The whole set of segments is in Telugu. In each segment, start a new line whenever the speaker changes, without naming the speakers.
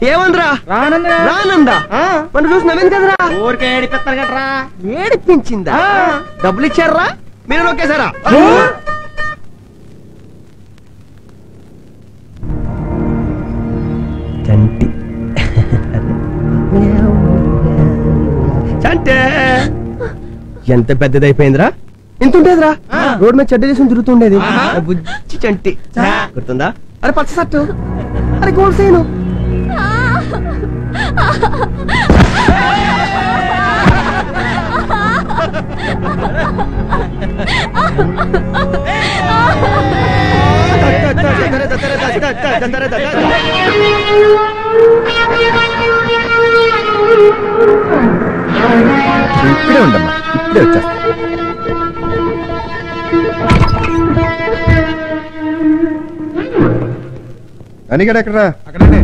ఏమందిరా రానందా మనం చూసి నవ్వింది కదరా
ఊరికే ఏడిపిస్తారు కదరా
ఏడిపించిందా డబ్బులు ఇచ్చారా మీరు నొక్కేశారా చంటి చంటే ఎంత పెద్దదైపోయిందిరా ఇంత ఉండేదిరా రోడ్ మీద చెడ్డ చేసుకుని తిరుగుతుండేది బుజ్జి చంటి గుర్తుందా అరే పచ్చ సట్టు అరే గోల్డ్ సేను ఇప్పుడే ఉండమ్మా ఇప్పుడే వచ్చేస్తా
అనిగడ ఎక్కడరా అక్కడే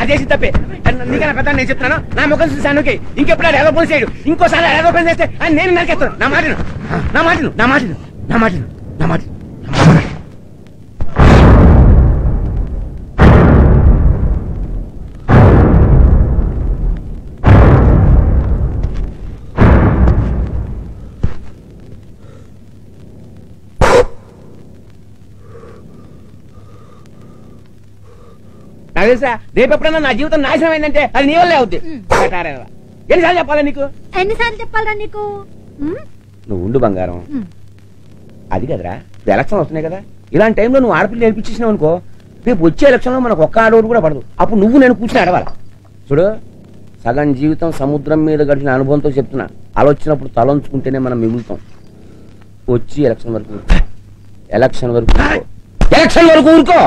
అదే తప్పే నీకన్నా పెద్ద నేను చెప్తున్నాను నా ముఖం చూసాను ఇంకెప్పుడు ఎలా పోలీసు చేయడు ఇంకోసారి ఎలా పని చేస్తే నేను నరికేస్తాను నా మాటను నా మాటను నా మాటను నా మాటను నా మాట నాకు తెలుసా రేపు ఎప్పుడన్నా నా జీవితం నాశనం అయిందంటే అది నీ వల్లే అవుద్ది ఎన్నిసార్లు చెప్పాలా నీకు
ఎన్నిసార్లు చెప్పాలా నీకు
నువ్వు ఉండు బంగారం అది కదరా ఎలక్షన్ వస్తున్నాయి కదా ఇలాంటి టైంలో నువ్వు ఆడపిల్ల నేర్పించేసినావు అనుకో రేపు వచ్చే ఎలక్షన్ లో మనకు ఒక్క ఆడోడు కూడా పడదు అప్పుడు నువ్వు నేను కూర్చొని అడవాలా చూడు సగం జీవితం సముద్రం మీద గడిచిన అనుభవంతో చెప్తున్నా ఆలోచనప్పుడు తలంచుకుంటేనే మనం మిగులుతాం వచ్చి ఎలక్షన్ వరకు ఊరుకో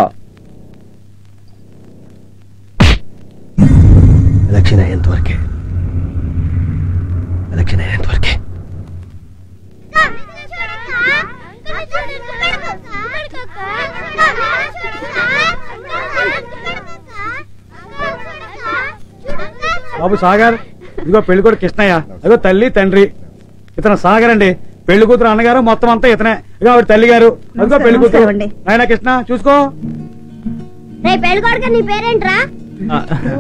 ఎలక్షన్ అయ్యేంతవరకే ఎలక్షన్ అయ్యేంతవరకే
బాబు సాగర్ ఇదిగో పెళ్లి కొడుకు కృష్ణయ్య అదిగో తల్లి తండ్రి ఇతను సాగర్ అండి పెళ్లి కూతురు అన్నగారు మొత్తం అంతా ఇతనే ఇదిగో ఆవిడ తల్లి గారు అదిగో పెళ్లి కూతురు నాయన కృష్ణ చూసుకో
పెళ్లి కొడుకు నీ పేరేంట్రా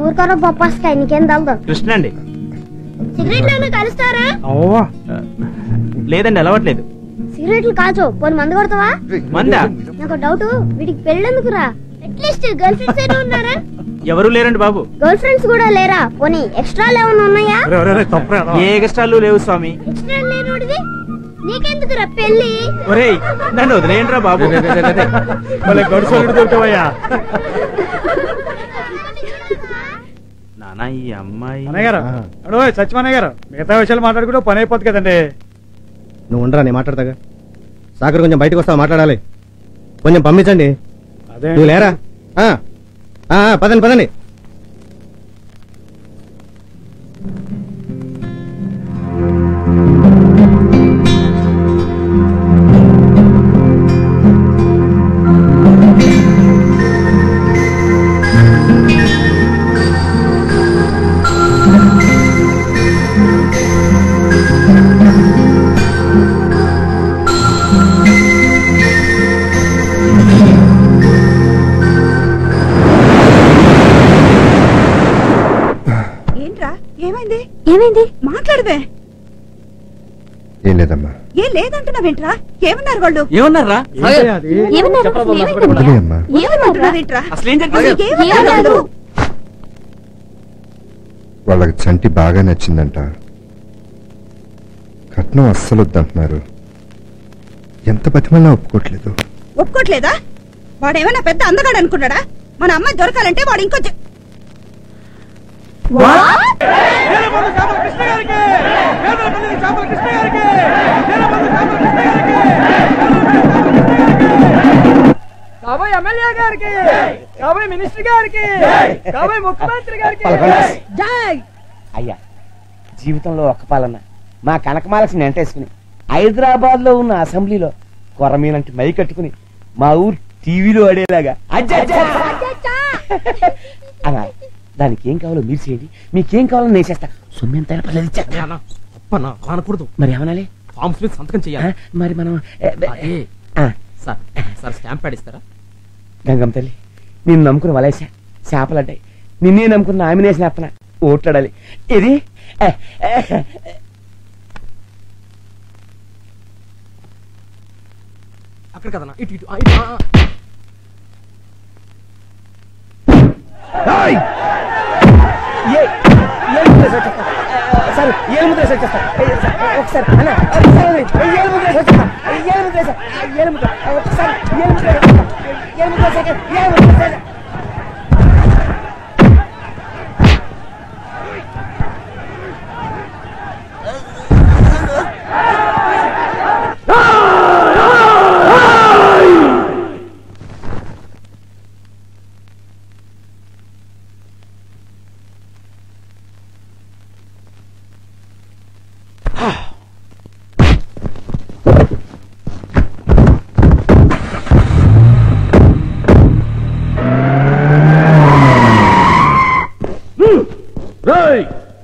ఊరుకోరా బొప్పాస్కాయ నీకేం తగదు
కృష్ణ అండి
సిగరెట్లు కలుస్తారా
లేదండి అలవాట్లేదు
సిగరెట్లు కాచు పోనీ మందు కొడతావా
మందా
నాకు డౌట్ వీడికి పెళ్ళెందుకురా అట్లీస్ట్ గర్ల్ ఫ్రెండ్స్ ఏమైనా ఉన్నారా
ఎవరు లేరండి బాబు
గర్ల్ ఫ్రెండ్స్ కూడా లేరా పోనీ ఎక్స్ట్రాలు ఏమైనా ఉన్నాయా
ఏ
ఎక్స్ట్రాలు లేవు స్వామి
ఎక్స్ట్రా లేనోడివి నీకెందుకురా పెళ్లి
ఒరేయ్ నన్ను వదిలేయండి రా బాబు
గడుసు దొరికావయ్యా
నాన్న నాన్న ఈ అమ్మాయి
అన్నయ్య గారు అడో సత్యమన్నయ్య గారు మిగతా విషయాలు మాట్లాడుకుంటూ పని అయిపోద్ది కదండి.
నువ్వు ఉండరా, నేను మాట్లాడతాగా. సాగర్ కొంచెం బయటకు వస్తావు, మాట్లాడాలి. కొంచెం పంపించండి.
అదే
నువ్వు లేరా? పదండి పదండి.
ఏమైంది?
మాట్లాడవే.
ఏం లేదమ్మా.
ఏం లేదంటున్నావేంట్రా? ఏమన్నారు వాళ్ళు?
ఏమన్నారా?
అదే అమ్మా. వాళ్ళకి చంటి బాగా నచ్చిందంట. కట్నం అస్సలు వద్దంటున్నారు. ఎంత బతిమల్లా ఒప్పుకోవట్లేదు.
ఒప్పుకోట్లేదా? వాడేమైనా పెద్ద అందగాడు అనుకున్నాడా? మన అమ్మాయి దొరకాలంటే వాడు ఇంకొంచెం
కాబోయే ఎమ్మెల్యే గారికి, కాబోయే మినిస్టర్ గారికి, కాబోయే ముఖ్యమంత్రి గారికి జై.
అయ్యా, జీవితంలో ఒక్క పాలన మా కనకమాలక్ష్మి వెంటేసుకుని హైదరాబాద్ లో ఉన్న అసెంబ్లీలో కొరమీనంటే మై కట్టుకుని మా ఊరు టీవీలో ఆడేలాగా అలా దానికి ఏం కావాలో మీరు చేయండి, మీకేం కావాలో నేను చేస్తా. సొమ్మెంతైనా పర్లేదు.
అనకూడదు.
మరి ఏమనాలి?
ఫామ్స్ మీద సంతకం చేయాలి.
మరి మనం
సార్ స్టాంప్ ప్యాడ్ ఇస్తారా?
గంగమ్మ తల్లి, నిన్ను నమ్ముకుని వలేసా చేపలంటాయి, నిన్నే నమ్ముకున్న నామినేషన్ వేస్తున్నా, ఓట్లాడాలి. ఇది
అక్కడ కదన్నా, ఇటు ఇటు
సార్ ఏಳು ముద్ర వచ్చేస్తా ఒకసారి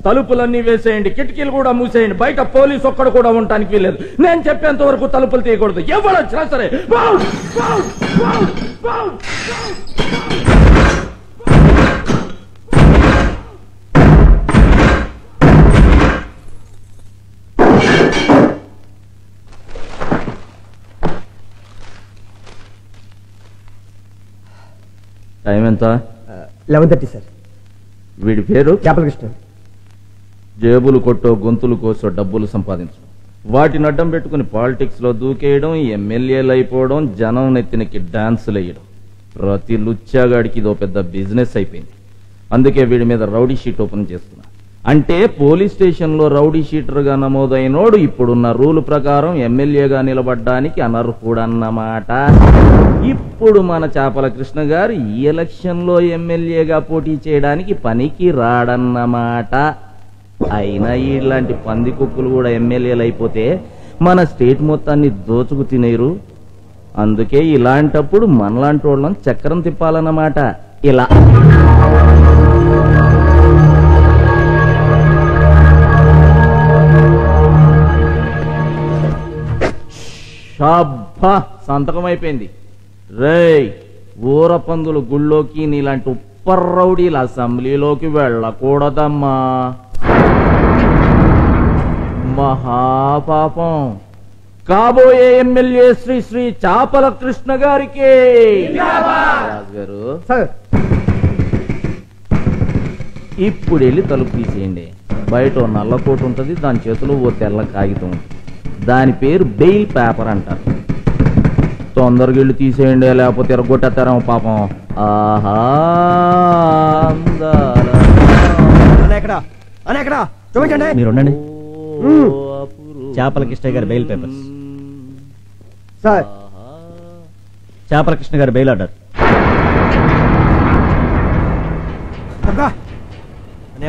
తలుపులన్నీ వేసేయండి, కిటికీలు కూడా మూసేయండి, బయట పోలీసు ఒక్కడు కూడా ఉండటానికి వీలేదు. నేను చెప్పేంత వరకు తలుపులు తీయకూడదు, ఎవరు వచ్చినా సరే. టైం ఎంత?
11:30 సార్.
వీడి పేరు
చేపలకృష్ణ.
జేబులు కొట్టో గొంతులు కోసో డబ్బులు సంపాదించడం, వాటిని అడ్డం పెట్టుకుని పాలిటిక్స్ లో దూకేయడం, ఎమ్మెల్యేలు అయిపోవడం, జనం నెత్తినకి డాన్సులు వేయడం, ప్రతి లుచ్చాగాడికి ఇదో పెద్ద బిజినెస్ అయిపోయింది. అందుకే వీడి మీద రౌడీ షీట్ ఓపెన్ చేస్తున్నా. అంటే పోలీస్ స్టేషన్ లో రౌడీ షీటర్ గా నమోదైనోడు ఇప్పుడున్న రూల్ ప్రకారం ఎమ్మెల్యేగా నిలబడ్డానికి అనర్హుడన్నమాట. ఇప్పుడు మన చేపల కృష్ణ గారు ఈ ఎలక్షన్ లో ఎమ్మెల్యేగా పోటీ చేయడానికి పనికి రాడన్నమాట. అయినా ఇలాంటి పంది కుక్కులు కూడా ఎమ్మెల్యేలు అయిపోతే మన స్టేట్ మొత్తాన్ని దోచుకు తినేరు. అందుకే ఇలాంటప్పుడు మనలాంటి వాళ్ళని చక్రం తిప్పాలన్నమాట. ఇలా షాబ్బా, సంతకం అయిపోయింది. రేయ్, ఊర పందులు గుళ్ళోకి నీలాంటి ఉప్పర్ రౌడీలు అసెంబ్లీలోకి వెళ్ళకూడదమ్మా, మహాపాపం. కాబోయే ఎమ్మెల్యే శ్రీ శ్రీ చేపల కృష్ణ గారికి. రాజు గారు, ఇప్పుడు వెళ్ళి తలుపు తీసేయండి. బయట ఓ నల్ల కోటు ఉంటుంది, దాని చేతిలో ఓ తెల్ల కాగితం ఉంటుంది, దాని పేరు బెయిల్ పేపర్ అంటారు. తొందరగా వెళ్ళి తీసేయండి, లేకపోతే ఎరగొట్టేస్తారేమో పాపం. ఆహా,
ఎక్కడా అని ఎక్కడా చూపించండి.
మీరు ఉండండి. చేపల కృష్ణ గారి బెయిల్ పేపర్స్.
సార్
చేపల కృష్ణ గారి బెయిల్ ఆర్డర్.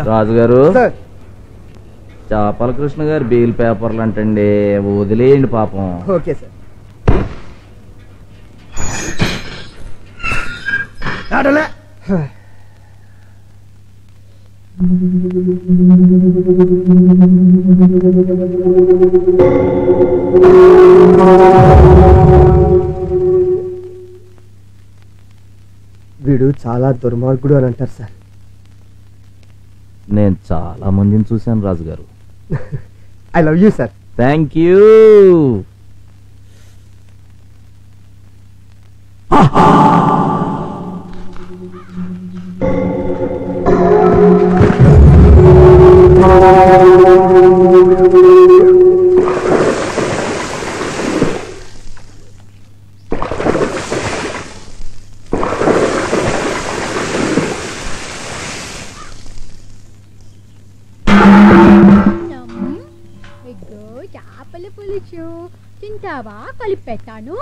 రాజుగారు, చేపల కృష్ణ గారి బెయిల్ పేపర్లు అంటండి, వదిలేయండి పాపం.
Okay sir. వీడు చాలా దుర్మార్గుడు అని అంటారు సార్.
నేను చాలా మందిని చూశాను రాజుగారు.
I love you sir.
Thank you.
చేపల పులుసు తింటావా? కలిపి పెట్టాను.